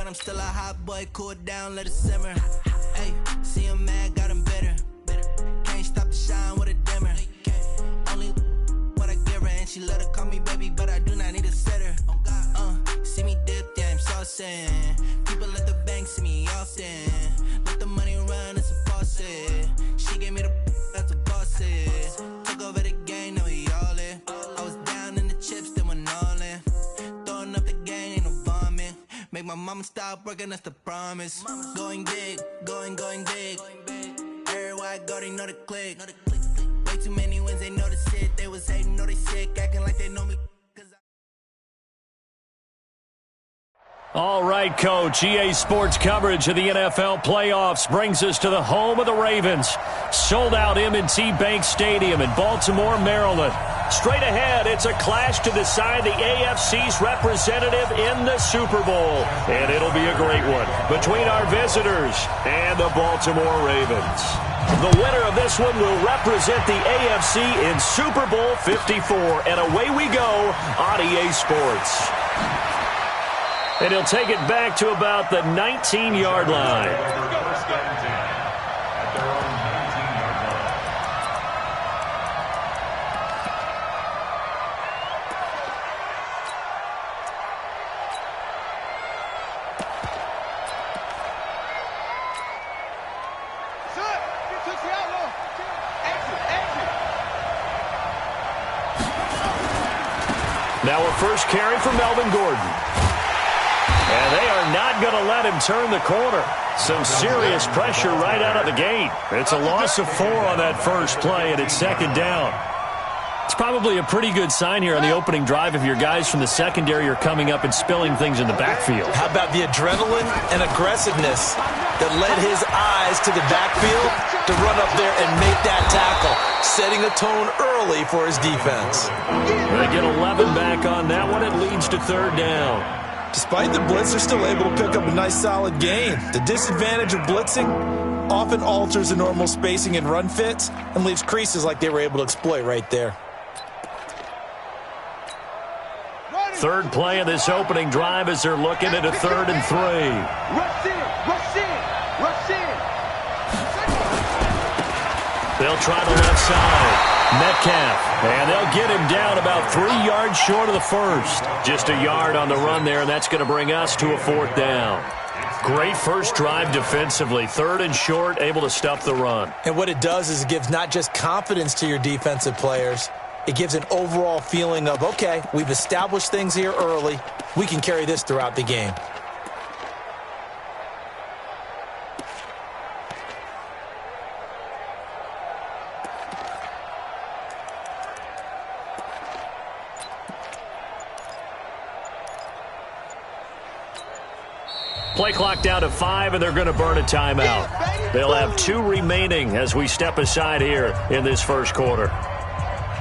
I'm still a hot boy, cool it down, let it simmer. Hey, see him mad, got him bitter. Can't stop the shine with a dimmer. Only what I give her, and she let her call me baby, but I do not need a sitter. See me dip, yeah, I'm saucing. People at the bank see me often. Let the money run, it's a faucet. She gave me the that's a boss is. Took over the game, now we all in. I was down in the chips, then went all in. Throwing up the game, ain't no vomit. Make my mama stop working, that's the promise. Going big, going big. Everywhere I go, they know the click. Way too many wins, they know the shit. They was hating, know they sick, acting like they know me. All right, Coach. EA Sports coverage of the NFL playoffs brings us to the home of the Ravens. Sold-out M&T Bank Stadium in Baltimore, Maryland. Straight ahead, it's a clash to decide the AFC's representative in the Super Bowl. And it'll be a great one between our visitors and the Baltimore Ravens. The winner of this one will represent the AFC in Super Bowl 54. And away we go on EA Sports. And he'll take it back to about the 19-yard line. Now a first carry for Melvin Gordon. And they are not going to let him turn the corner. Some serious pressure right out of the gate. It's a loss of 4 on that first play, and it's second down. It's probably a pretty good sign here on the opening drive if your guys from the secondary are coming up and spilling things in the backfield. How about the adrenaline and aggressiveness that led his eyes to the backfield to run up there and make that tackle, setting a tone early for his defense. They get 11 back on that one. It leads to third down. Despite the blitz, they're still able to pick up a nice solid gain. The disadvantage of blitzing often alters the normal spacing and run fits and leaves creases like they were able to exploit right there. Third play of this opening drive as they're looking at a 3rd and 3. Rush in, rush in, rush in. They'll try the left side. Metcalf, and they'll get him down about 3 yards short of the first. Just a yard on the run there, and that's going to bring us to a 4th down. Great first drive defensively. 3rd and short, able to stuff the run. And what it does is it gives not just confidence to your defensive players, it gives an overall feeling of, okay, we've established things here early. We can carry this throughout the game. Play clock down to 5, and they're going to burn a timeout. They'll have 2 remaining as we step aside here in this first quarter.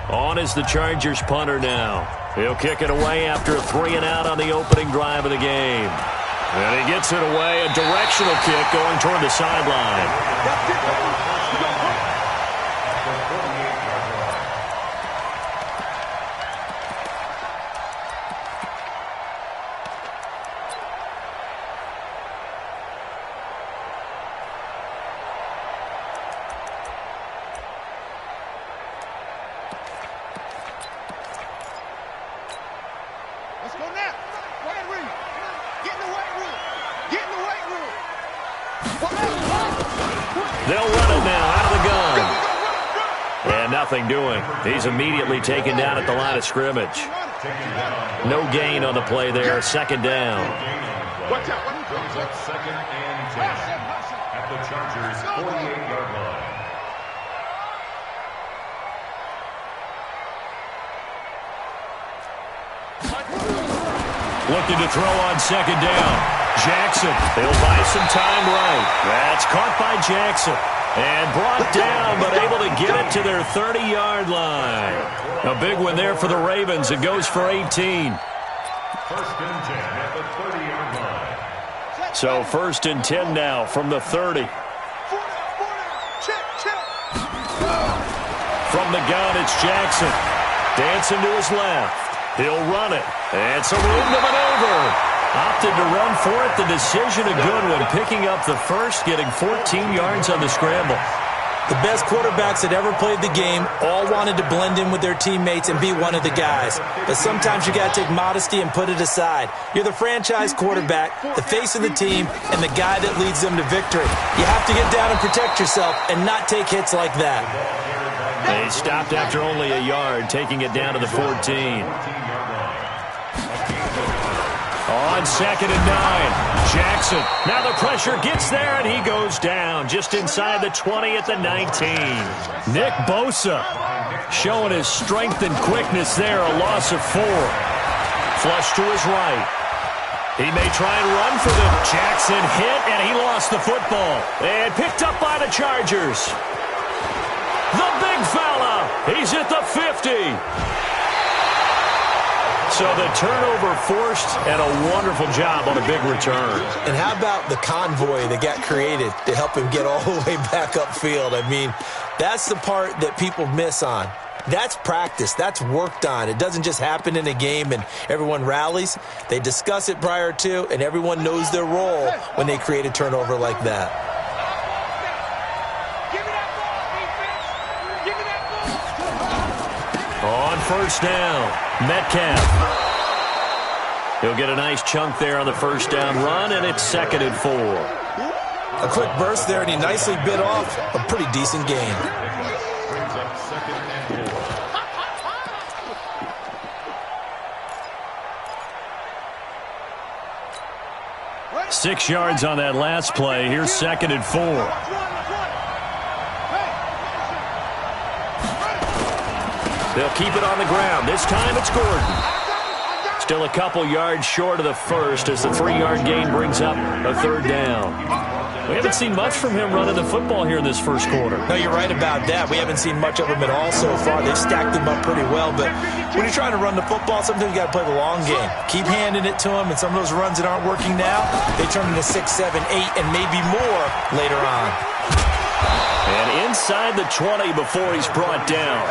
On is the Chargers punter now. He'll kick it away after a 3-and-out on the opening drive of the game. And he gets it away, a directional kick going toward the sideline. They'll run it now out of the gun. And nothing doing. He's immediately taken down at the line of scrimmage. No gain on the play there. Second down. Watch out. Second and 10 at the Chargers' 48-yard line. Looking to throw on second down. Jackson, he'll buy some time right. That's caught by Jackson. And brought down, but able to get it to their 30-yard line. A big one there for the Ravens. It goes for 18. First and 10 at the 30-yard line. So first and 10 now from the 30. From the gun, it's Jackson. Dancing to his left. He'll run it. And some room to maneuver. Opted to run for it. The decision a good one. Picking up the first, getting 14 yards on the scramble. The best quarterbacks that ever played the game all wanted to blend in with their teammates and be one of the guys. But sometimes you got to take modesty and put it aside. You're the franchise quarterback, the face of the team, and the guy that leads them to victory. You have to get down and protect yourself and not take hits like that. They stopped after only a yard, taking it down to the 14. On 2nd and 9, Jackson. Now the pressure gets there, and he goes down just inside the 20 at the 19. Nick Bosa showing his strength and quickness there, a loss of 4. Flush to his right. He may try and run for them. Jackson hit, and he lost the football. And picked up by the Chargers. The big fella, he's at the 50. So the turnover forced, and a wonderful job on a big return. And how about the convoy that got created to help him get all the way back upfield? I mean, that's the part that people miss on. That's practice. That's worked on. It doesn't just happen in a game and everyone rallies. They discuss it prior to, and everyone knows their role when they create a turnover like that. On 1st down, Metcalf. He'll get a nice chunk there on the 1st down run, and it's 2nd and 4. A quick burst there, and he nicely bit off a pretty decent gain. 6 yards on that last play. Here's 2nd and 4. They'll keep it on the ground. This time it's Gordon. Still a couple yards short of the first as the 3-yard gain brings up a 3rd down. We haven't seen much from him running the football here in this first quarter. No, you're right about that. We haven't seen much of him at all so far. They've stacked him up pretty well. But when you're trying to run the football, sometimes you got to play the long game. Keep handing it to him, and some of those runs that aren't working now, they turn into 6, 7, 8, and maybe more later on. And inside the 20 before he's brought down.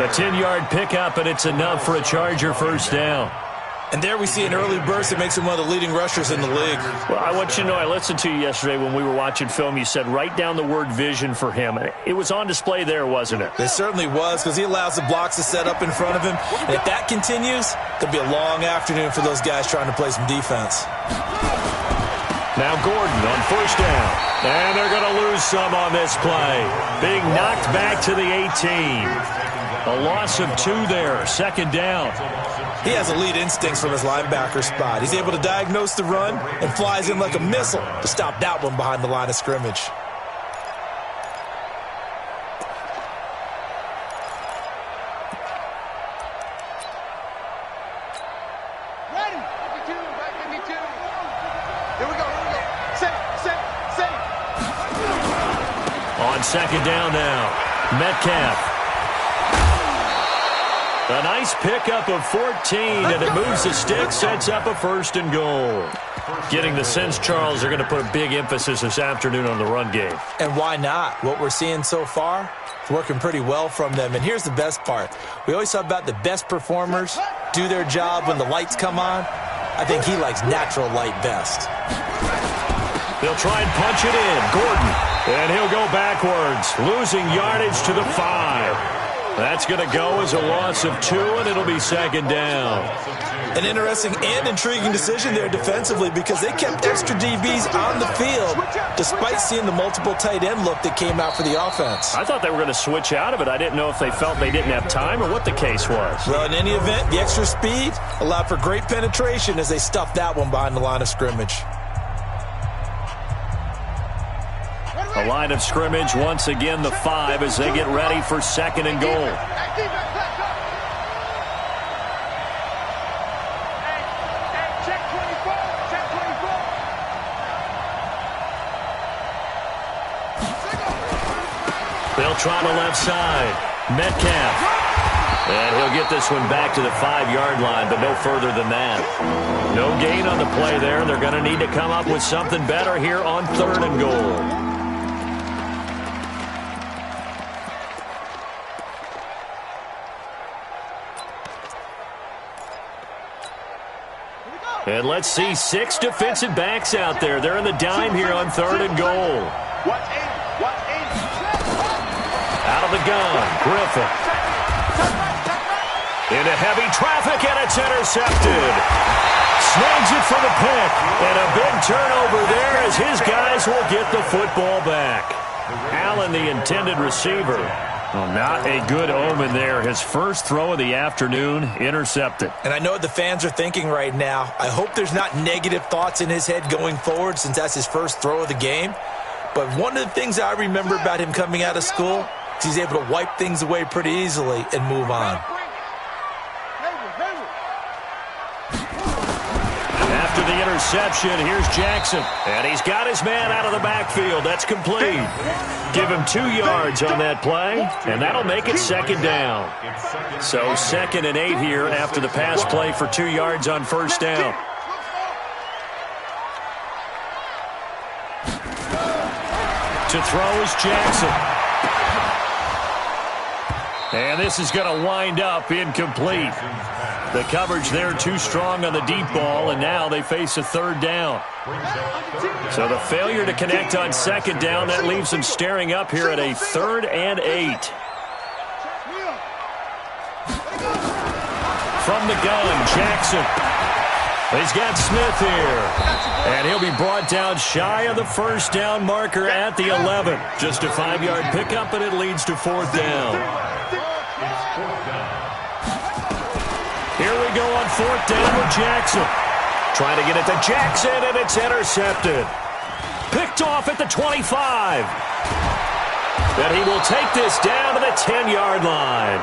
A 10-yard pickup, and it's enough for a Charger 1st down. And there we see an early burst that makes him one of the leading rushers in the league. Well, I want you to know, I listened to you yesterday when we were watching film. You said write down the word vision for him. It was on display there, wasn't it? It certainly was, because he allows the blocks to set up in front of him. And if that continues, there'll be a long afternoon for those guys trying to play some defense. Now Gordon on 1st down. And they're going to lose some on this play. Being knocked back to the 18. A loss of 2 there, 2nd down. He has elite instincts from his linebacker spot. He's able to diagnose the run and flies in like a missile to stop that one behind the line of scrimmage. Ready? 52, right? 52. Here we go. Safe. On 2nd down now, Metcalf. A nice pickup of 14, and it moves the stick, sets up a 1st and goal. Getting the sense, Charles, they're going to put a big emphasis this afternoon on the run game. And why not? What we're seeing so far is working pretty well from them. And here's the best part. We always talk about the best performers do their job when the lights come on. I think he likes natural light best. They'll try and punch it in. Gordon, and he'll go backwards, losing yardage to the 5. That's going to go as a loss of 2, and it'll be 2nd down. An interesting and intriguing decision there defensively, because they kept extra DBs on the field despite seeing the multiple tight end look that came out for the offense. I thought they were going to switch out of it. I didn't know if they felt they didn't have time or what the case was. Well, in any event, the extra speed allowed for great penetration as they stuffed that one behind the line of scrimmage. A line of scrimmage, once again the 5 as they get ready for 2nd and goal. They'll try the left side. Metcalf. And he'll get this one back to the 5-yard line, but no further than that. No gain on the play there. They're going to need to come up with something better here on 3rd and goal. And let's see 6 defensive backs out there. They're in the dime here on 3rd and goal. Out of the gun, Griffin. Into heavy traffic, and it's intercepted. Snags it for the pick. And a big turnover there as his guys will get the football back. Allen, the intended receiver. Well, not a good omen there. His first throw of the afternoon, intercepted. And I know what the fans are thinking right now. I hope there's not negative thoughts in his head going forward since that's his first throw of the game. But one of the things I remember about him coming out of school is he's able to wipe things away pretty easily and move on. After the interception, here's Jackson. And he's got his man out of the backfield. That's complete. Give him 2 yards on that play, and that'll make it 2nd down. So 2nd and 8 here after the pass play for 2 yards on 1st down. To throw is Jackson. And this is going to wind up incomplete. The coverage there too strong on the deep ball, and now they face a 3rd down. So the failure to connect on 2nd down, that leaves them staring up here at a 3rd and 8. From the gun, Jackson. He's got Smith here. And he'll be brought down shy of the 1st down marker at the 11. Just a 5-yard pickup, and it leads to 4th down. Here we go on 4th down with Jackson. Trying to get it to Jackson, and it's intercepted. Picked off at the 25. And he will take this down to the 10-yard line.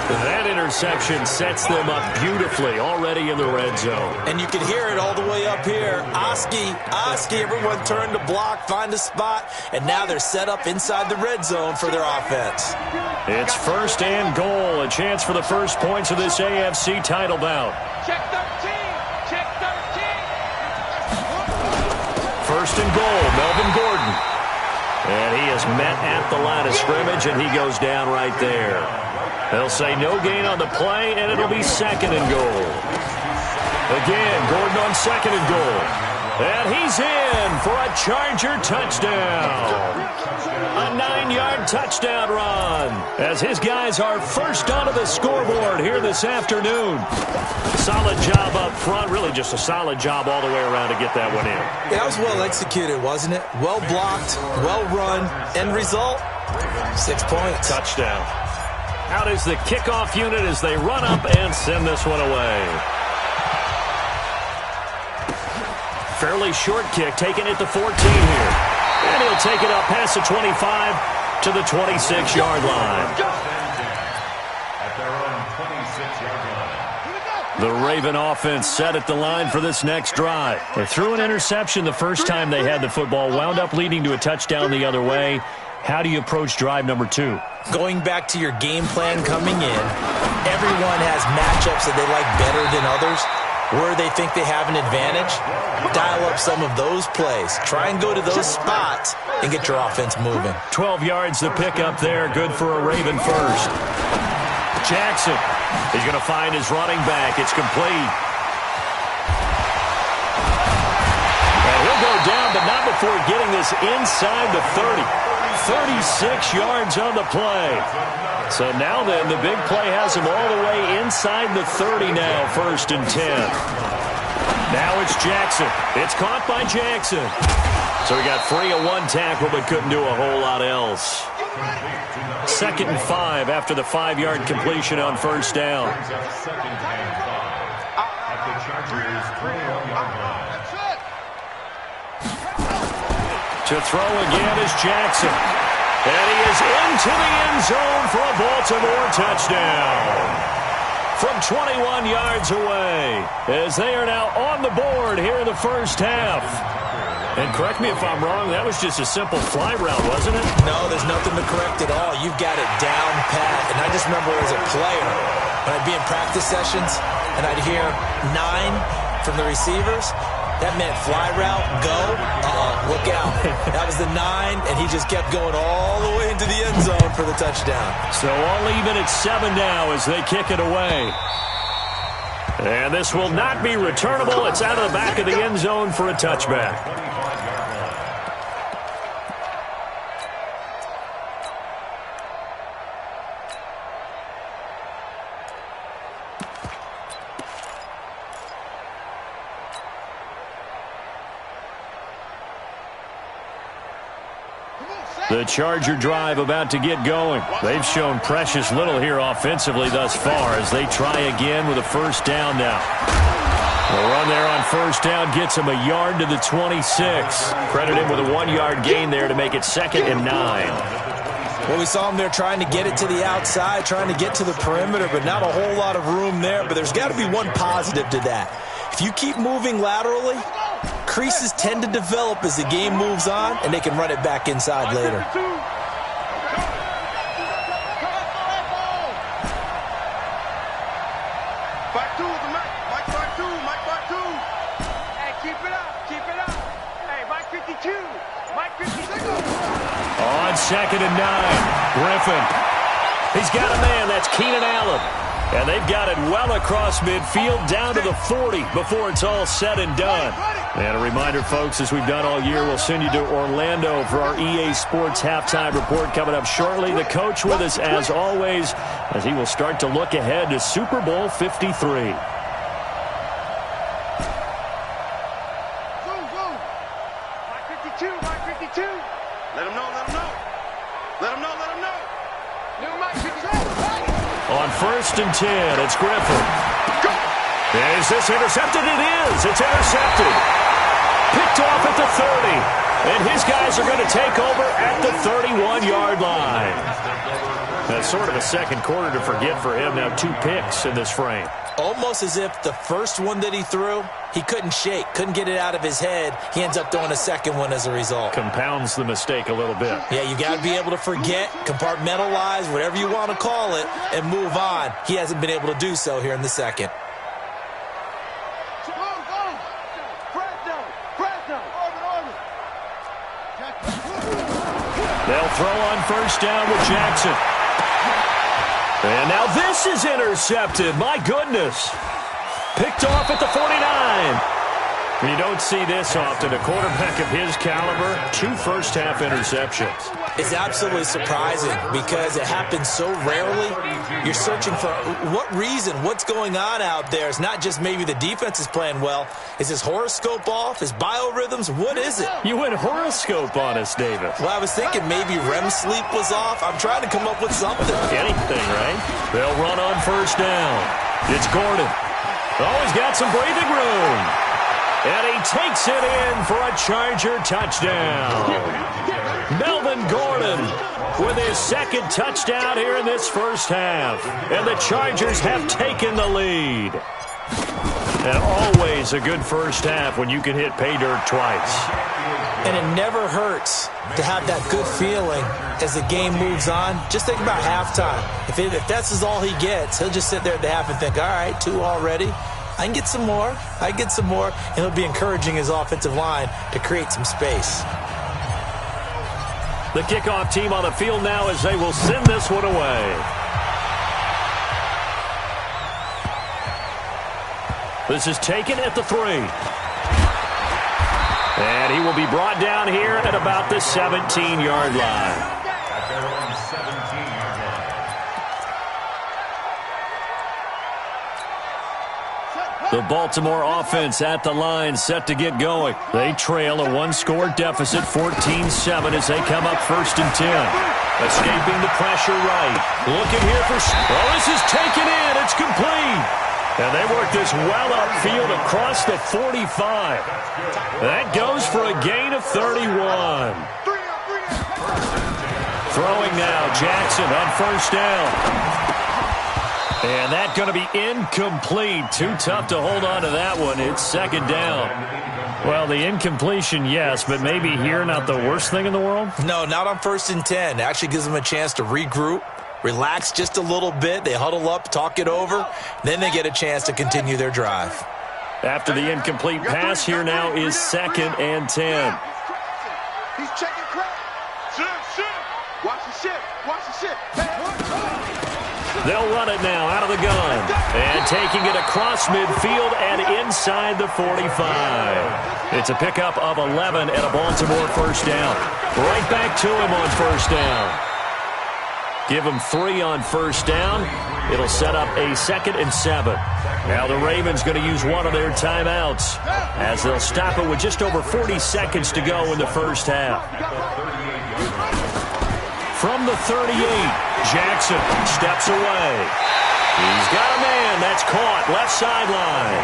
That interception sets them up beautifully already in the red zone. And you can hear it all the way up here. Oski, everyone turned to block, find a spot, and now they're set up inside the red zone for their offense. It's 1st and goal, a chance for the first points of this AFC title bout. Check 13. Check 13. 1st and goal, Melvin Gordon. And he is met at the line of scrimmage, and he goes down right there. They'll say no gain on the play, and it'll be 2nd and goal. Again, Gordon on 2nd and goal. And he's in for a Charger touchdown. A 9-yard touchdown run as his guys are first onto the scoreboard here this afternoon. Solid job up front, really just a solid job all the way around to get that one in. That was well executed, wasn't it? Well blocked, well run. End result, 6 points. Touchdown. Out is the kickoff unit as they run up and send this one away. Fairly short kick, taking it to 14 here. And he'll take it up past the 25 to the 26-yard line. At their own 26-yard line. The Raven offense set at the line for this next drive. They threw an interception the first time they had the football, wound up leading to a touchdown the other way. How do you approach drive number 2? Going back to your game plan coming in, everyone has matchups that they like better than others. Where they think they have an advantage, dial up some of those plays. Try and go to those spots and get your offense moving. 12 yards to pick up there. Good for a Raven first. Jackson. He's going to find his running back. It's complete. And he'll go down, but not before getting this inside the 30. 36 yards on the play. So now then, the big play has him all the way inside the 30 now, 1st and 10. Now it's Jackson. It's caught by Jackson. So he got free of 1 tackle but couldn't do a whole lot else. 2nd and 5 after the 5-yard completion on 1st down. To throw again is Jackson. And he is into the end zone for a Baltimore touchdown. From 21 yards away, as they are now on the board here in the first half. And correct me if I'm wrong, that was just a simple fly route, wasn't it? No, there's nothing to correct at all. You've got it down pat. And I just remember as a player, when I'd be in practice sessions, and I'd hear 9 from the receivers, that meant fly route, go, look out. That was the 9, and he just kept going all the way into the end zone for the touchdown. So all even at 7 now as they kick it away. And this will not be returnable. It's out of the back of the end zone for a touchback. The Charger drive about to get going. They've shown precious little here offensively thus far as they try again with a first down now. The run there on first down gets him a yard to the 26. Credit him with a 1-yard gain there to make it 2nd and 9. Well, we saw him there trying to get it to the outside, trying to get to the perimeter, but not a whole lot of room there. But there's got to be one positive to that. If you keep moving laterally, creases tend to develop as the game moves on, and they can run it back inside later. Hey, keep it up. Hey, Mike 52, Mike 56. On 2nd and 9, Griffin. He's got a man. That's Keenan Allen. And they've got it well across midfield down to the 40 before it's all said and done. And a reminder, folks, as we've done all year, we'll send you to Orlando for our EA Sports halftime report coming up shortly. The coach with us, as always, as he will start to look ahead to Super Bowl 53. Mike 52. Let him know. New Mike 52. On 1st and 10, it's Griffin. Is this intercepted? It is. It's intercepted. Picked off at the 30. And his guys are going to take over at the 31-yard line. That's sort of a second quarter to forget for him. Now 2 picks in this frame. Almost as if the first one that he threw, he couldn't shake, couldn't get it out of his head. He ends up throwing a second one as a result. Compounds the mistake a little bit. Yeah, you got to be able to forget, compartmentalize, whatever you want to call it, and move on. He hasn't been able to do so here in the second. They'll throw on first down with Jackson. And now this is intercepted. My goodness. Picked off at the 49. You don't see this often. A quarterback of his caliber, 2 first-half interceptions. It's absolutely surprising because it happens so rarely. You're searching for what reason, what's going on out there. It's not just maybe the defense is playing well. Is his horoscope off? His biorhythms? What is it? You went horoscope on us, David. Well, I was thinking maybe REM sleep was off. I'm trying to come up with something. Anything, right? They'll run on first down. It's Gordon. Oh, he's got some breathing room. And he takes it in for a Charger touchdown. Melvin Gordon with his 2nd touchdown here in this first half. And the Chargers have taken the lead. And always a good first half when you can hit pay dirt twice. And it never hurts to have that good feeling as the game moves on. Just think about halftime. If that's all he gets, he'll just sit there at the half and think, all right, 2 already. I can get some more. And he'll be encouraging his offensive line to create some space. The kickoff team on the field now as they will send this one away. This is taken at the 3. And he will be brought down here at about the 17-yard line. The Baltimore offense at the line set to get going. They trail a 1-score deficit, 14-7 as they come up 1st and 10. Escaping the pressure right. Looking here for... Oh, this is taken in. It's complete. And they work this well upfield across the 45. That goes for a gain of 31. Throwing now, Jackson on first down. And that's going to be incomplete. Too tough to hold on to that one. It's 2nd down. Well, the incompletion, yes, but maybe here not the worst thing in the world? No, not on 1st and 10. It actually gives them a chance to regroup, relax just a little bit. They huddle up, talk it over. Then they get a chance to continue their drive. After the incomplete pass, here now is 2nd and 10. He's checking crap. Shit. Watch the shit. They'll run it now out of the gun. And taking it across midfield and inside the 45. It's a pickup of 11 and a Baltimore first down. Right back to him on first down. Give him 3 on first down. It'll set up a 2nd and 7. Now the Ravens going to use one of their timeouts as they'll stop it with just over 40 seconds to go in the first half. From the 38, Jackson steps away. He's got a man. That's caught. Left sideline.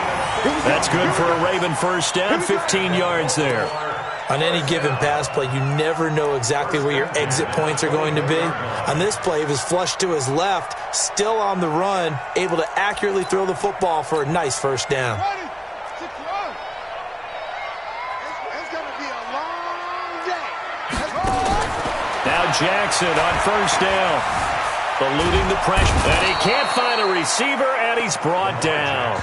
That's good for a Raven first down. 15 yards there. On any given pass play, you never know exactly where your exit points are going to be. On this play, he was flushed to his left, still on the run, able to accurately throw the football for a nice first down. It's going to be a long day. Now Jackson on first down, eluding the pressure. And he can't find a receiver, and he's brought down.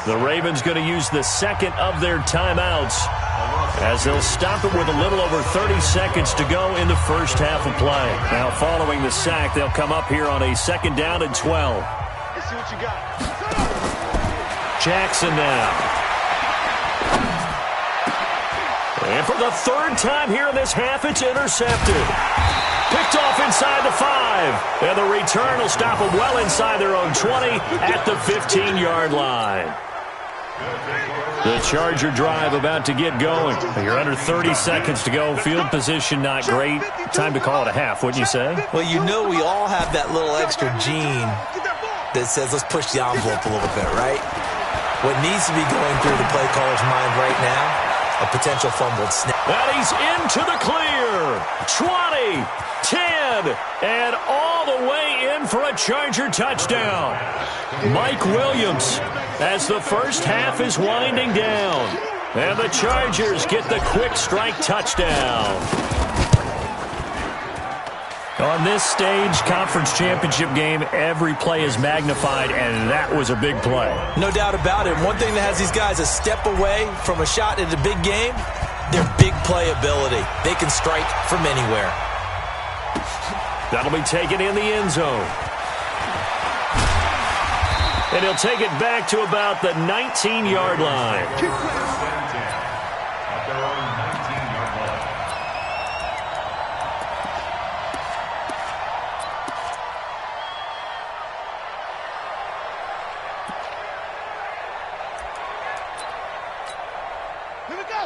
The Ravens going to use the 2nd of their timeouts as they'll stop it with a little over 30 seconds to go in the first half of play. Now following the sack, they'll come up here on a 2nd down and 12. Let's see what you got. Jackson now. And for the 3rd time here in this half, it's intercepted. Picked off inside the 5. And the return will stop them well inside their own 20 at the 15-yard line. The Charger drive about to get going. You're under 30 seconds to go. Field position not great. Time to call it a half, wouldn't you say? Well, you know we all have that little extra gene that says let's push the envelope a little bit, right? What needs to be going through the play caller's mind right now, a potential fumbled snap. And he's into the clear. 20, 10, and all the way in for a Charger touchdown. Mike Williams, as the first half is winding down. And the Chargers get the quick strike touchdown. On this stage, conference championship game, every play is magnified, and that was a big play. No doubt about it. One thing that has these guys a step away from a shot at a big game, their big play ability. They can strike from anywhere. That'll be taken in the end zone. And he'll take it back to about the 19-yard line. At their own 19-yard line.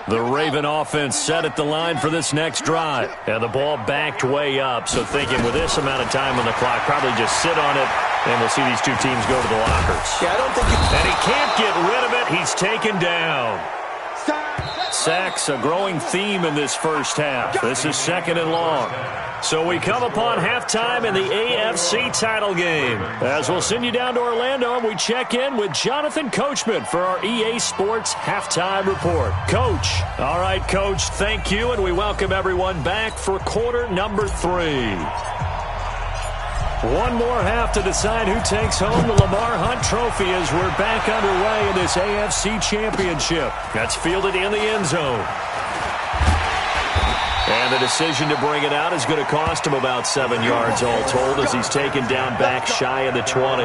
The Raven offense set at the line for this next drive. And the ball backed way up, so thinking with this amount of time on the clock, probably just sit on it, and we'll see these two teams go to the lockers. Yeah, I don't think and he can't get rid of it. He's taken down. Sacks, a growing theme in this first half. This is 2nd and long. So we come upon halftime in the AFC title game. As we'll send you down to Orlando, and we check in with Jonathan Coachman for our EA Sports Halftime Report. Coach. All right, Coach, thank you, and we welcome everyone back for quarter number 3. One more half to decide who takes home the Lamar Hunt Trophy as we're back underway in this AFC Championship. That's fielded in the end zone. And the decision to bring it out is going to cost him about 7 yards all told as he's taken down back shy of the 20.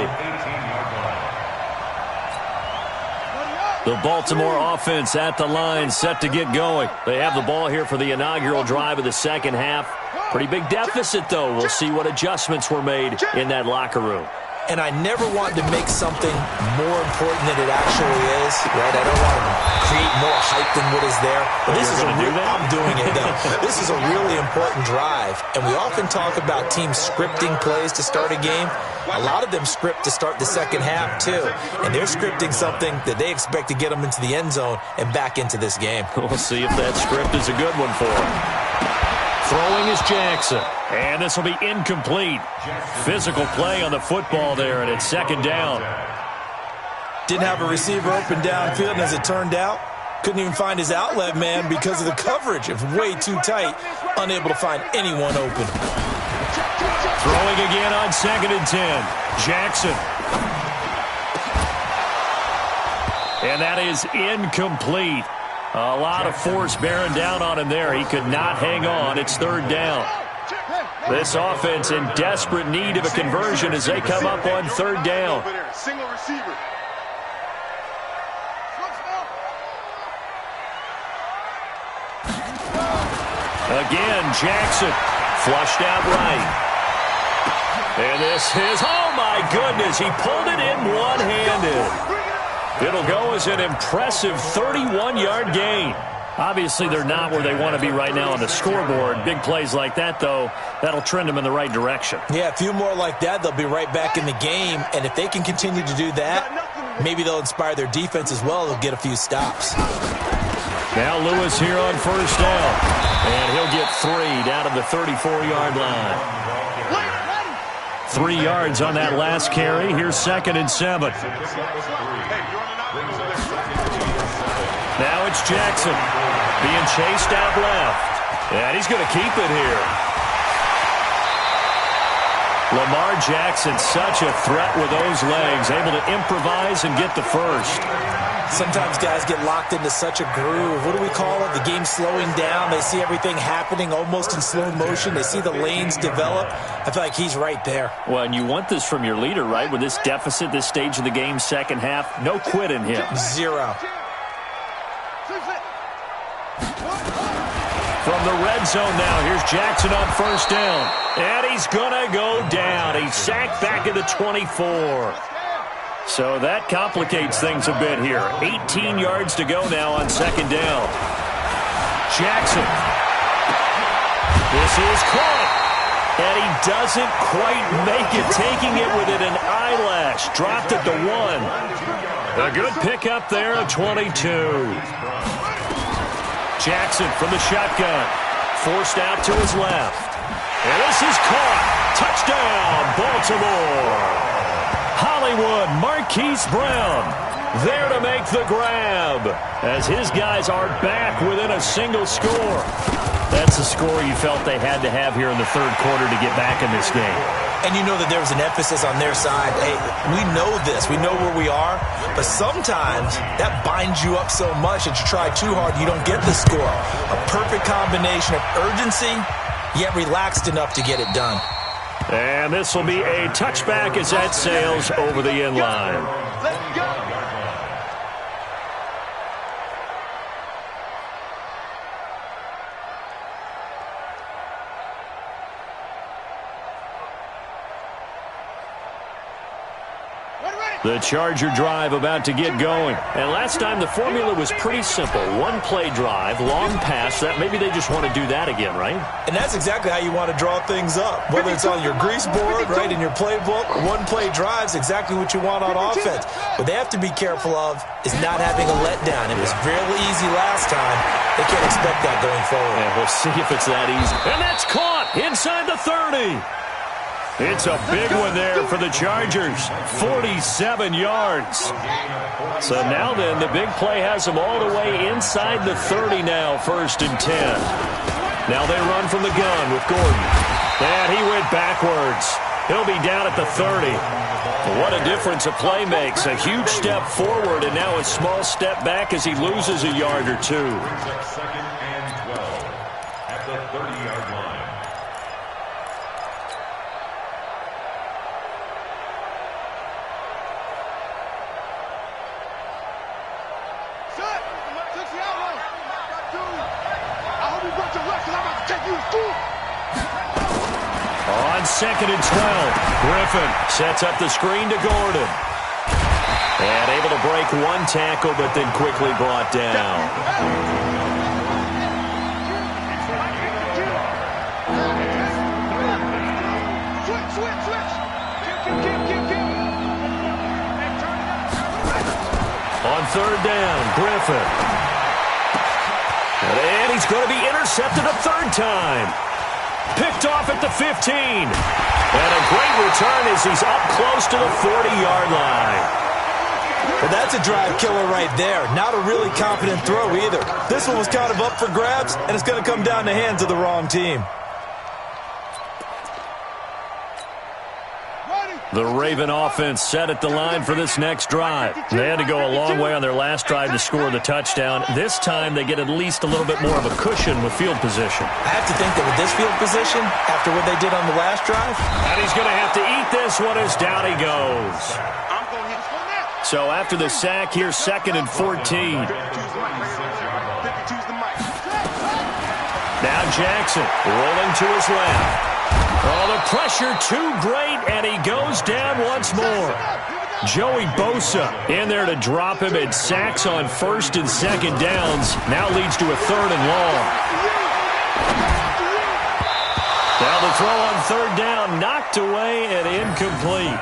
The Baltimore offense at the line set to get going. They have the ball here for the inaugural drive of the second half. Pretty big deficit, though. We'll see what adjustments were made in that locker room. And I never want to make something more important than it actually is, right? I don't want to create more hype than what is there. But this is I'm doing it, though. This is a really important drive. And we often talk about teams scripting plays to start a game. A lot of them script to start the second half, too. And they're scripting something that they expect to get them into the end zone and back into this game. We'll see if that script is a good one for them. Throwing is Jackson. And this will be incomplete. Physical play on the football there, and it's 2nd down. Didn't have a receiver open downfield, and as it turned out, couldn't even find his outlet man because of the coverage. It was way too tight, unable to find anyone open. Throwing again on 2nd and 10. Jackson. And that is incomplete. A lot of force bearing down on him there. He could not hang on. It's 3rd down. This offense in desperate need of a conversion as they come up on third down. Single receiver. Again, Jackson flushed out right. And this is, oh my goodness, he pulled it in one-handed. It'll go as an impressive 31-yard gain. Obviously, they're not where they want to be right now on the scoreboard. Big plays like that, though, that'll trend them in the right direction. Yeah, a few more like that, they'll be right back in the game. And if they can continue to do that, maybe they'll inspire their defense as well. They'll get a few stops. Now Lewis here on first down. And he'll get 3 down to the 34-yard line. 3 yards on that last carry. Here's 2nd and 7. Now it's Jackson being chased out left. And he's going to keep it here. Lamar Jackson, such a threat with those legs, able to improvise and get the first. Sometimes guys get locked into such a groove. What do we call it? The game's slowing down. They see everything happening almost in slow motion. They see the lanes develop. I feel like he's right there. Well, and you want this from your leader, right? With this deficit, this stage of the game, second half, no quit in him. 0. From the red zone now, here's Jackson on first down. And he's going to go down. He's sacked back at the 24. So that complicates things a bit here. 18 yards to go now on second down. Jackson. This is caught. And he doesn't quite make it, taking it within an eyelash. Dropped at the 1. A good pickup there at 22. Jackson from the shotgun. Forced out to his left. And this is caught. Touchdown, Baltimore. Hollywood, Marquise Brown, there to make the grab as his guys are back within a single score. That's the score you felt they had to have here in the third quarter to get back in this game. And you know that there was an emphasis on their side. Hey, we know this. We know where we are. But sometimes that binds you up so much that you try too hard, you don't get the score. A perfect combination of urgency, yet relaxed enough to get it done. And this will be a touchback as that sails over the end line. Let's go. The Charger drive about to get going. And last time the formula was pretty simple. One play drive, long pass. That maybe they just want to do that again, right? And that's exactly how you want to draw things up. Whether it's on your grease board, right, in your playbook, one play drive's exactly what you want on offense. What they have to be careful of is not having a letdown. It was fairly easy last time. They can't expect that going forward. And we'll see if it's that easy. And that's caught inside the 30. It's a big one there for the Chargers, 47 yards. So now then, the big play has them all the way inside the 30 now, 1st and 10. Now they run from the gun with Gordon. And he went backwards. He'll be down at the 30. What a difference a play makes. A huge step forward and now a small step back as he loses a yard or two. 2nd and 12 at the 30-yard line. On 2nd and 12, Griffin sets up the screen to Gordon. And able to break one tackle, but then quickly brought down. On 3rd down, Griffin. And he's going to be intercepted a 3rd time. Picked off at the 15. And a great return as he's up close to the 40-yard line. Well, that's a drive killer right there. Not a really confident throw either. This one was kind of up for grabs, and it's going to come down the hands of the wrong team. The Raven offense set at the line for this next drive. They had to go a long way on their last drive to score the touchdown. This time they get at least a little bit more of a cushion with field position. I have to think that with this field position, after what they did on the last drive. And he's going to have to eat this one as down he goes. So after the sack, here's 2nd and 14. Now Jackson rolling to his left. Oh, the pressure too great, and he goes down once more. Joey Bosa in there to drop him, and sacks on 1st and 2nd downs. Now leads to a 3rd and long. Now the throw on 3rd down, knocked away and incomplete.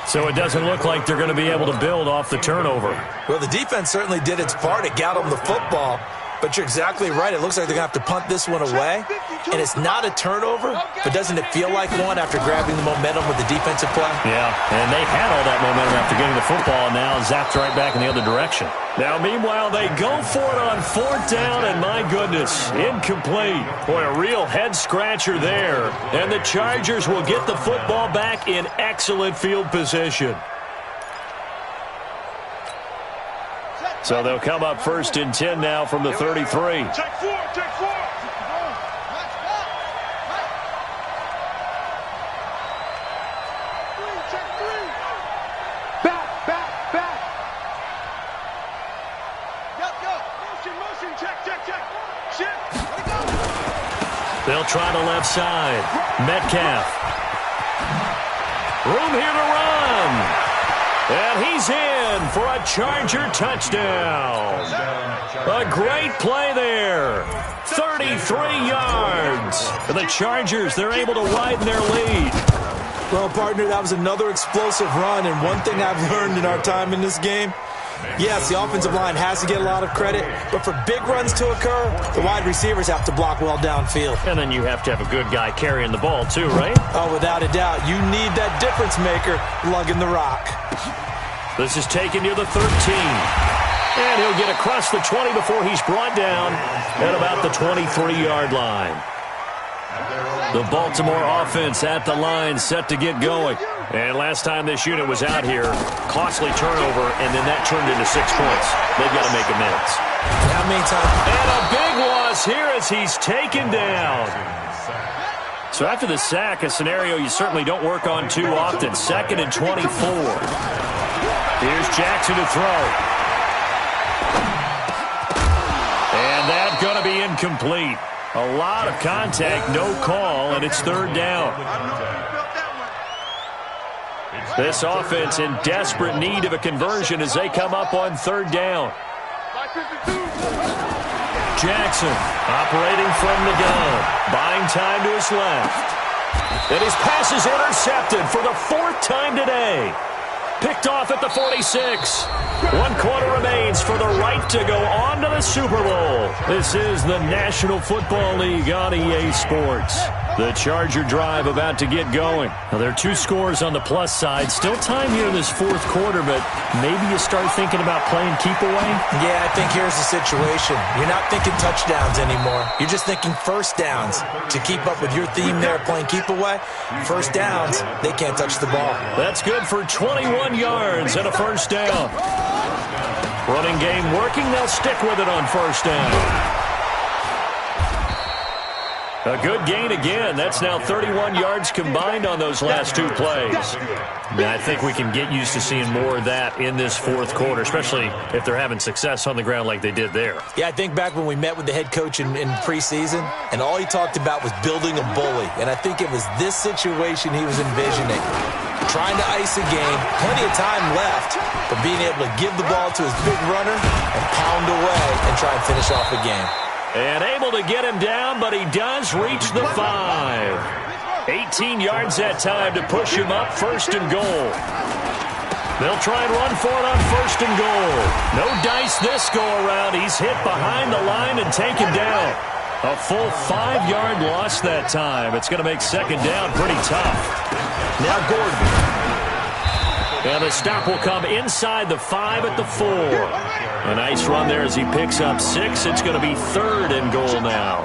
So it doesn't look like they're going to be able to build off the turnover. Well, the defense certainly did its part. It got them the football. But you're exactly right. It looks like they're going to have to punt this one away. And it's not a turnover, but doesn't it feel like one after grabbing the momentum with the defensive play? Yeah, and they had all that momentum after getting the football, and now zapped right back in the other direction. Now, meanwhile, they go for it on 4th down, and my goodness, incomplete. Boy, a real head-scratcher there. And the Chargers will get the football back in excellent field position. So they'll come up 1st and 10 now from the 33. Check 4, check 4. Back. Go. Motion, check. Shift. They'll try the left side. Metcalf. Room here to run. And he's in for a Charger touchdown. A great play there. 33 yards. For the Chargers, they're able to widen their lead. Well, partner, that was another explosive run. And one thing I've learned in our time in this game, yes, the offensive line has to get a lot of credit, but for big runs to occur, the wide receivers have to block well downfield. And then you have to have a good guy carrying the ball too, right? Oh, without a doubt. You need that difference maker lugging the rock. This is taken near the 13. And he'll get across the 20 before he's brought down at about the 23-yard line. The Baltimore offense at the line, set to get going. And last time this unit was out here, costly turnover, and then that turned into 6 points. They've got to make amends. How many times? And a big loss here as he's taken down. So after the sack, a scenario you certainly don't work on too often. 2nd and 24. Here's Jackson to throw. And that's going to be incomplete. A lot of contact, no call, and it's 3rd down. This offense in desperate need of a conversion as they come up on 3rd down. Jackson operating from the gun, buying time to his left. And his pass is intercepted for the 4th time today. Picked off at the 46. 1 quarter remains for the right to go on to the Super Bowl. This is the National Football League on EA Sports. The Charger drive about to get going. Now, there are 2 scores on the plus side. Still time here in this 4th quarter, but maybe you start thinking about playing keep away? Yeah, I think here's the situation. You're not thinking touchdowns anymore. You're just thinking 1st downs. To keep up with your theme there, playing keep away, 1st downs, they can't touch the ball. That's good for 21 yards and a 1st down. Running game working. They'll stick with it on 1st down. A good gain again. That's now 31 yards combined on those last 2 plays. And I think we can get used to seeing more of that in this 4th quarter, especially if they're having success on the ground like they did there. Yeah, I think back when we met with the head coach in preseason, and all he talked about was building a bully. And I think it was this situation he was envisioning. Trying to ice a game, plenty of time left, but being able to give the ball to his big runner and pound away and try and finish off a game. And able to get him down, but he does reach the 5. 18 yards that time to push him up, 1st and goal. They'll try and run for it on 1st and goal. No dice this go-around. He's hit behind the line and taken down. A full 5-yard loss that time. It's going to make 2nd down pretty tough. Now Gordon. And the stop will come inside the 5 at the 4. A nice run there as he picks up 6. It's going to be 3rd and goal now.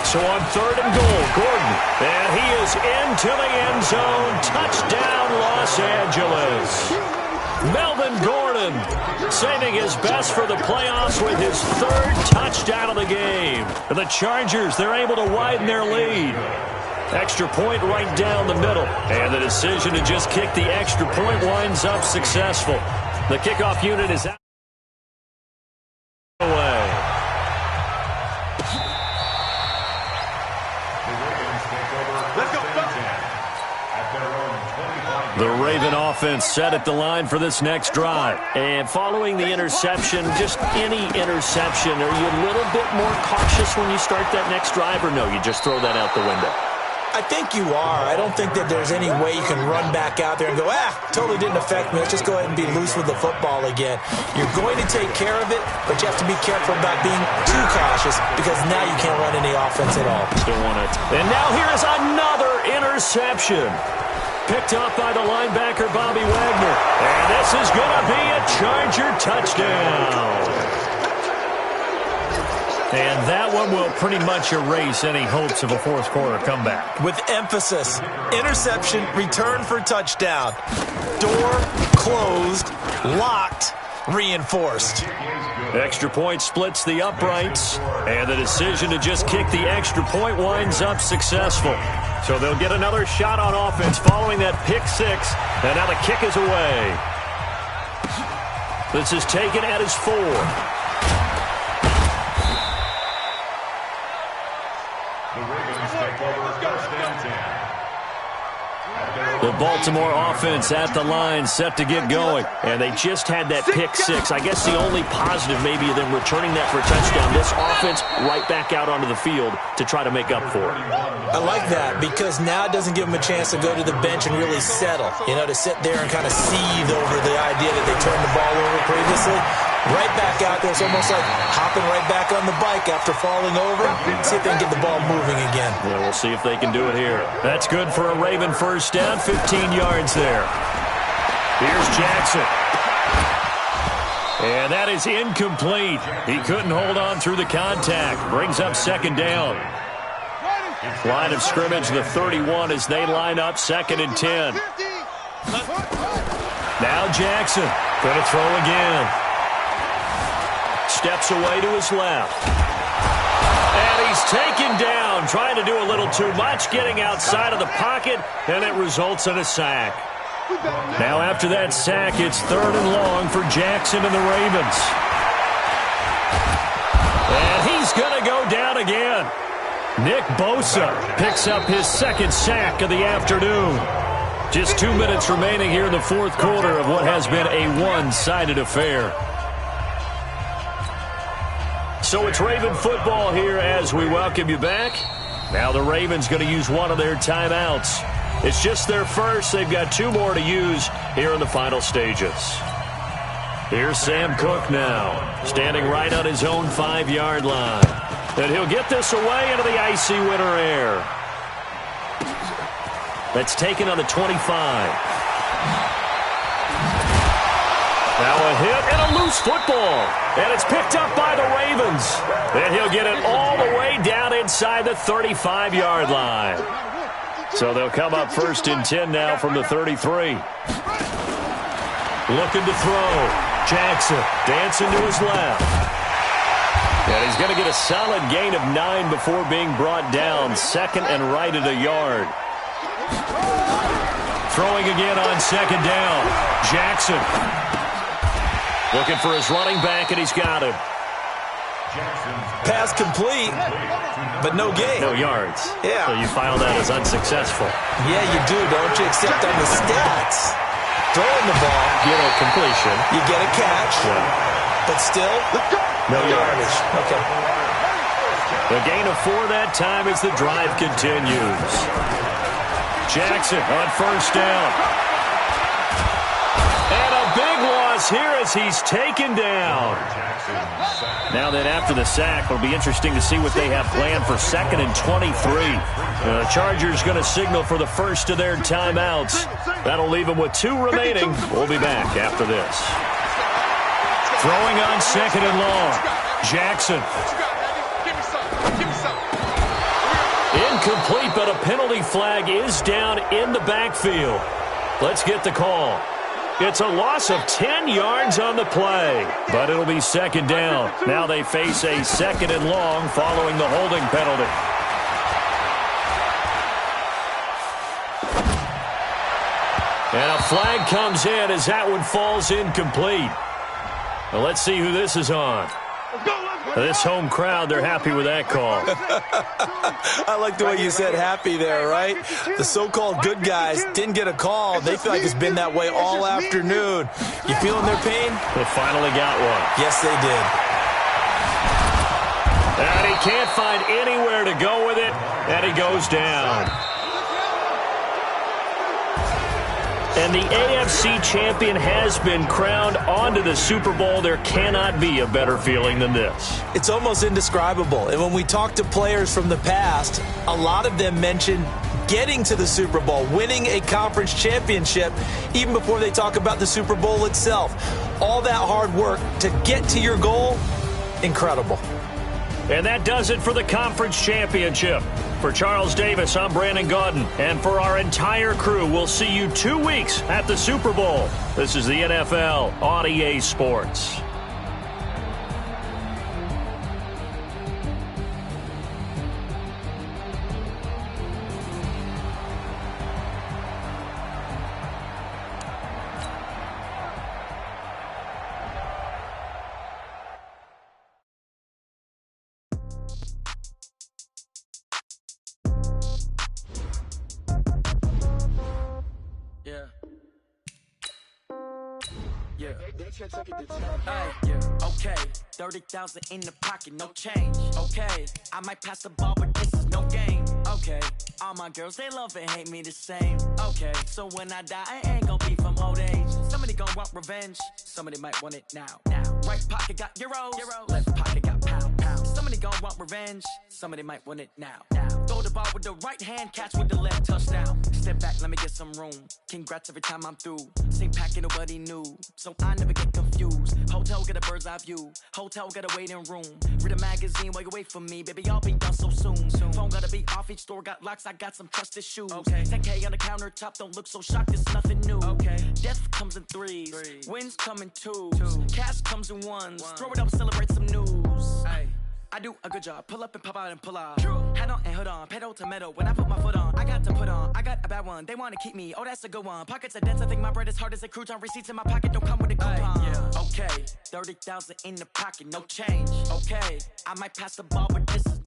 So on 3rd and goal, Gordon. And he is into the end zone. Touchdown, Los Angeles. Melvin Gordon saving his best for the playoffs with his 3rd touchdown of the game. And the Chargers, they're able to widen their lead. Extra point right down the middle. And the decision to just kick the extra point winds up successful. The kickoff unit is out. Away. Let's go. The Raven offense set at the line for this next drive. And following the interception, just any interception, are you a little bit more cautious when you start that next drive, or no, you just throw that out the window? I think you are. I don't think that there's any way you can run back out there and go, totally didn't affect me. Let's just go ahead and be loose with the football again. You're going to take care of it, but you have to be careful about being too cautious because now you can't run any offense at all. Don't want it. And now here is another interception. Picked up by the linebacker, Bobby Wagner. And this is going to be a Charger touchdown. And that one will pretty much erase any hopes of a fourth quarter comeback. With emphasis, interception, return for touchdown. Door closed, locked, reinforced. Extra point splits the uprights, and the decision to just kick the extra point winds up successful. So they'll get another shot on offense following that pick six, and now the kick is away. This is taken at his 4. The Baltimore offense at the line, set to get going. And they just had that pick six. I guess the only positive maybe of them returning that for a touchdown. This offense right back out onto the field to try to make up for it. I like that because now it doesn't give them a chance to go to the bench and really settle. You know, to sit there and kind of seethe over the idea that they turned the ball over previously. Right back out there. It's almost like hopping right back on the bike after falling over. See if they can get the ball moving again. Yeah, we'll see if they can do it here. That's good for a Raven first down, 15 yards there. Here's Jackson. And that is incomplete. He couldn't hold on through the contact. Brings up 2nd down. Line of scrimmage, the 31 as they line up 2nd and 10. Now Jackson. Going to throw again. Steps away to his left. And he's taken down, trying to do a little too much, getting outside of the pocket, and it results in a sack. Now after that sack, it's 3rd and long for Jackson and the Ravens. And he's going to go down again. Nick Bosa picks up his 2nd sack of the afternoon. Just 2 minutes remaining here in the 4th quarter of what has been a one-sided affair. So it's Raven football here as we welcome you back. Now the Ravens going to use one of their timeouts. It's just their first. They've got 2 more to use here in the final stages. Here's Sam Cook now, standing right on his own 5-yard line. And he'll get this away into the icy winter air. That's taken on the 25. Now a hit and a loose football. And it's picked up by the Ravens. And he'll get it all the way down inside the 35-yard line. So they'll come up 1st and 10 now from the 33. Looking to throw. Jackson dancing to his left. And he's going to get a solid gain of 9 before being brought down. 2nd and right at a yard. Throwing again on 2nd down. Jackson. Looking for his running back, and he's got him. Pass complete, but no gain. No yards. Yeah. So you file that as unsuccessful. Yeah, you do, don't you? Except on the stats. Throwing the ball. Get a completion. You get a catch. Yeah. But still, no yardage. Okay. The gain of 4 that time as the drive continues. Jackson on 1st down. And a big loss here as he's taken down. Now then, after the sack, it'll be interesting to see what they have planned for 2nd and 23. The Chargers going to signal for the first of their timeouts. That'll leave them with 2 remaining. We'll be back after this. Throwing on 2nd and long. Jackson. Incomplete, but a penalty flag is down in the backfield. Let's get the call. It's a loss of 10 yards on the play, but it'll be second down. Now they face a second and long following the holding penalty. And a flag comes in as that one falls incomplete. Well, let's see who this is on. This home crowd, they're happy with that call. I like the way you said happy there, right? The so-called good guys didn't get a call. They feel like it's been that way all afternoon. You feeling their pain? They finally got one. Yes, they did. And he can't find anywhere to go with it, and he goes down. And the AFC champion has been crowned onto the Super Bowl. There cannot be a better feeling than this. It's almost indescribable. And when we talk to players from the past, a lot of them mention getting to the Super Bowl, winning a conference championship, even before they talk about the Super Bowl itself. All that hard work to get to your goal, incredible. And that does it for the conference championship. For Charles Davis, I'm Brandon Gaudin. And for our entire crew, we'll see you 2 weeks at the Super Bowl. This is the NFL on EA Sports. Okay, 30,000 in the pocket, no change. Okay, I might pass the ball, but this is no game. Okay, all my girls, they love and hate me the same. Okay, so when I die, I ain't gon' be from old age. Somebody gon' want revenge, somebody might want it now. Right pocket got euros, left pocket got pound. Somebody gon' want revenge, somebody might want it now. Throw the ball with the right hand, catch with the left, touchdown. Step back, let me get some room. Congrats every time I'm through. Same packet, nobody knew, so I never get confused. Hotel get a bird's eye view, hotel got a waiting room. Read a magazine while you wait for me, baby, I'll be done so soon. Phone gotta be off, each store got locks, I got some trusted shoes. 10K on the countertop, don't look so shocked, it's nothing new. Death comes in threes, wins come in twos, cash comes in ones. Throw it up, celebrate some news. I do a good job, pull up and pop out and pull out. Head on and hood on, pedal to metal. When I put my foot on, I got to put on. I got a bad one, they wanna keep me, oh that's a good one. Pockets are dense, I think my bread is hard as a crouton. Receipts in my pocket don't come with a coupon. Okay, 30,000 in the pocket, no change. Okay, I might pass the ball, but this is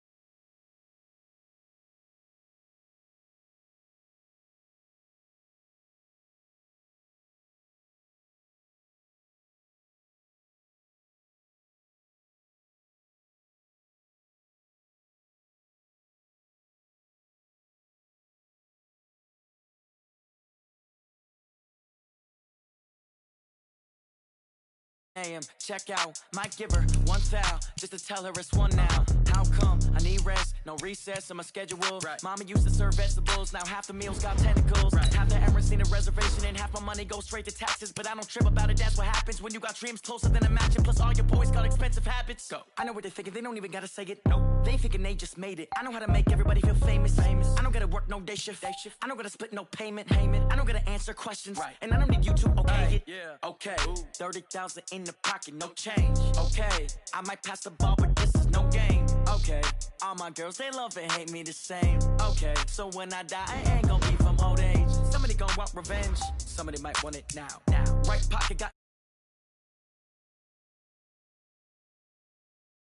check out, might give her one foul just to tell her it's one now. How come I need rest, no recess in my schedule? Mama used to serve vegetables, now half the meals got tentacles. Half the errands need a reservation and half my money goes straight to taxes. But I don't trip about it, that's what happens when you got dreams closer than a mansion. Plus all your boys got expensive habits. Go. I know what they're thinking, they don't even gotta say it. No, they thinking they just made it. I know how to make everybody feel famous. I don't gotta work no day shift. I don't gotta split no payment. I don't gotta answer questions, and I don't need you to okay it. Okay, 30,000 in the pocket, no change. Okay, I might pass the ball, but this is no game. Okay, all my girls, they love and hate me the same. Okay, so when I die, I ain't gon' be from old age. Somebody gon' want revenge, somebody might want it now. Right pocket got